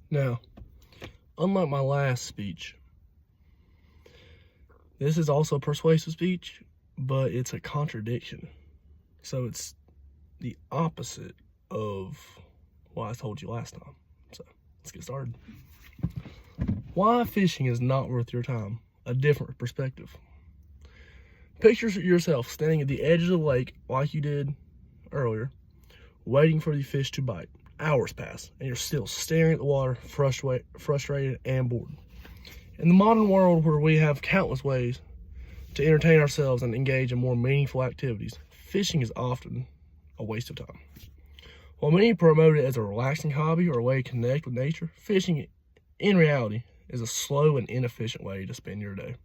Now, unlike my last speech, this is also a persuasive speech, but it's a contradiction. So it's the opposite of what I told you last time. So let's get started. Why fishing is not worth your time. A different perspective. Picture yourself standing at the edge of the lake like you did earlier, waiting for the fish to bite. Hours pass, and you're still staring at the water, frustrated and bored. In the modern world where we have countless ways to entertain ourselves and engage in more meaningful activities, fishing is often a waste of time. While many promote it as a relaxing hobby or a way to connect with nature, fishing in reality is a slow and inefficient way to spend your day.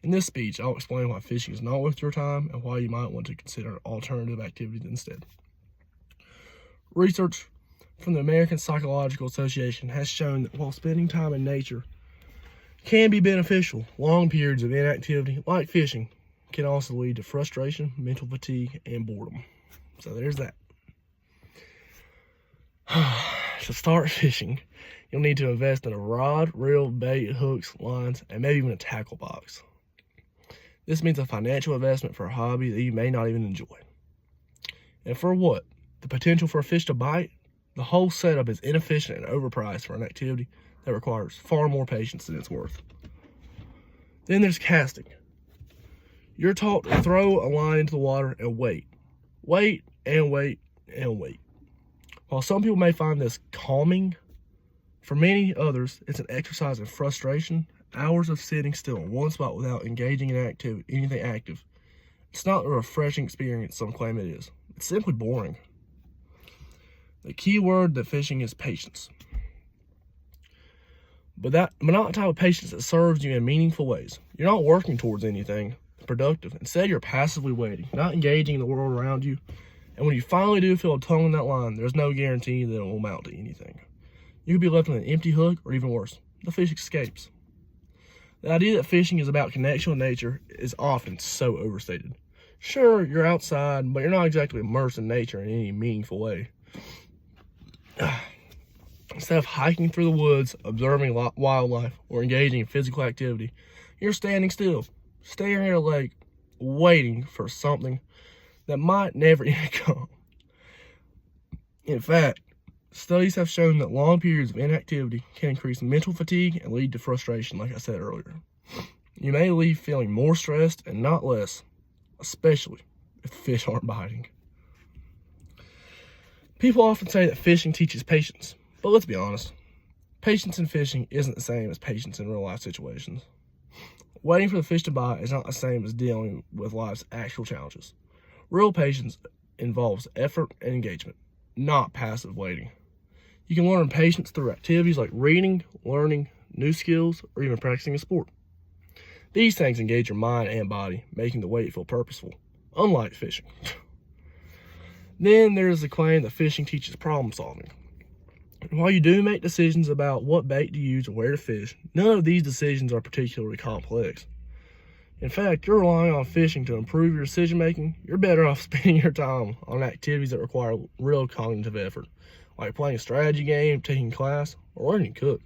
In this speech, I'll explain why fishing is not worth your time and why you might want to consider alternative activities instead. Research from the American Psychological Association has shown that while spending time in nature can be beneficial, long periods of inactivity, like fishing, can also lead to frustration, mental fatigue, and boredom. So there's that. To start fishing, you'll need to invest in a rod, reel, bait, hooks, lines, and maybe even a tackle box. This means a financial investment for a hobby that you may not even enjoy. And for what? The potential for a fish to bite? The whole setup is inefficient and overpriced for an activity that requires far more patience than it's worth. Then there's casting. You're taught to throw a line into the water and wait. Wait and wait and wait. While some people may find this calming, for many others, it's an exercise in frustration, hours of sitting still in one spot without engaging in anything active. It's not a refreshing experience some claim it is. It's simply boring. The key word that fishing is patience. But not the type of patience that serves you in meaningful ways. You're not working towards anything productive. Instead, you're passively waiting, not engaging in the world around you. And when you finally do feel a tongue in that line, there's no guarantee that it will amount to anything. You could be left with an empty hook, or even worse, the fish escapes. The idea that fishing is about connection with nature is often so overstated. Sure, you're outside, but you're not exactly immersed in nature in any meaningful way. Instead of hiking through the woods, observing wildlife, or engaging in physical activity, you're standing still, staring at a lake, waiting for something that might never even come. In fact, studies have shown that long periods of inactivity can increase mental fatigue and lead to frustration, like I said earlier. You may leave feeling more stressed and not less, especially if the fish aren't biting. People often say that fishing teaches patience, but let's be honest. Patience in fishing isn't the same as patience in real life situations. Waiting for the fish to bite is not the same as dealing with life's actual challenges. Real patience involves effort and engagement, not passive waiting. You can learn patience through activities like reading, learning new skills, or even practicing a sport. These things engage your mind and body, making the wait feel purposeful, unlike fishing. Then there's the claim that fishing teaches problem solving. And while you do make decisions about what bait to use or where to fish, none of these decisions are particularly complex. In fact, you're relying on fishing to improve your decision making. You're better off spending your time on activities that require real cognitive effort, like playing a strategy game, taking a class, or learning to cook.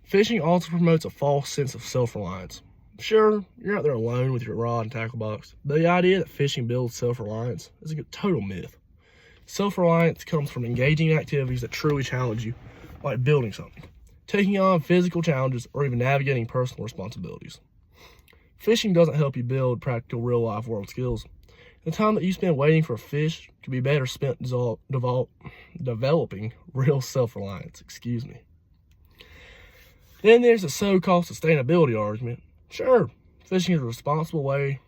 Fishing also promotes a false sense of self-reliance. Sure, you're out there alone with your rod and tackle box, but the idea that fishing builds self-reliance is a total myth. Self-reliance comes from engaging in activities that truly challenge you, like building something, taking on physical challenges, or even navigating personal responsibilities. Fishing doesn't help you build practical real-life world skills. The time that you spend waiting for a fish could be better spent developing real self-reliance. Then there's the so-called sustainability argument. Sure, fishing is a responsible way,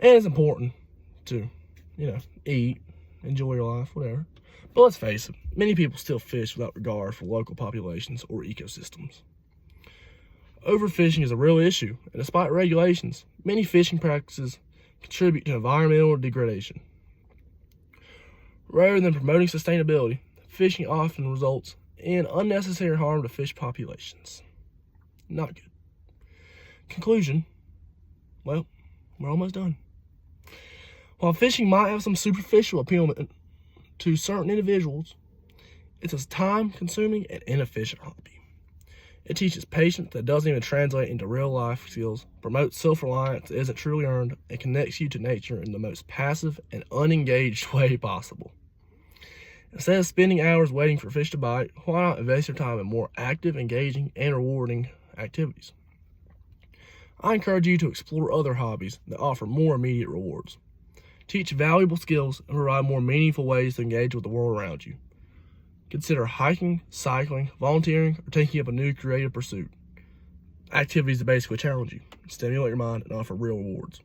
and it's important to, eat, enjoy your life, whatever. But let's face it, many people still fish without regard for local populations or ecosystems. Overfishing is a real issue, and despite regulations, many fishing practices contribute to environmental degradation. Rather than promoting sustainability, fishing often results in unnecessary harm to fish populations. Not good. Conclusion, well, we're almost done. While fishing might have some superficial appeal to certain individuals, It's a time-consuming and inefficient hobby. It teaches patience that doesn't even translate into real-life skills, promotes self-reliance that isn't truly earned, and connects you to nature in the most passive and unengaged way possible. Instead of spending hours waiting for fish to bite, why not invest your time in more active, engaging, and rewarding activities? I encourage you to explore other hobbies that offer more immediate rewards. Teach valuable skills and provide more meaningful ways to engage with the world around you. Consider hiking, cycling, volunteering, or taking up a new creative pursuit. Activities that basically challenge you, stimulate your mind, and offer real rewards.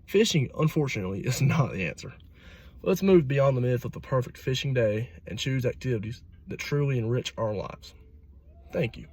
Fishing, unfortunately, is not the answer. Let's move beyond the myth of the perfect fishing day and choose activities that truly enrich our lives. Thank you.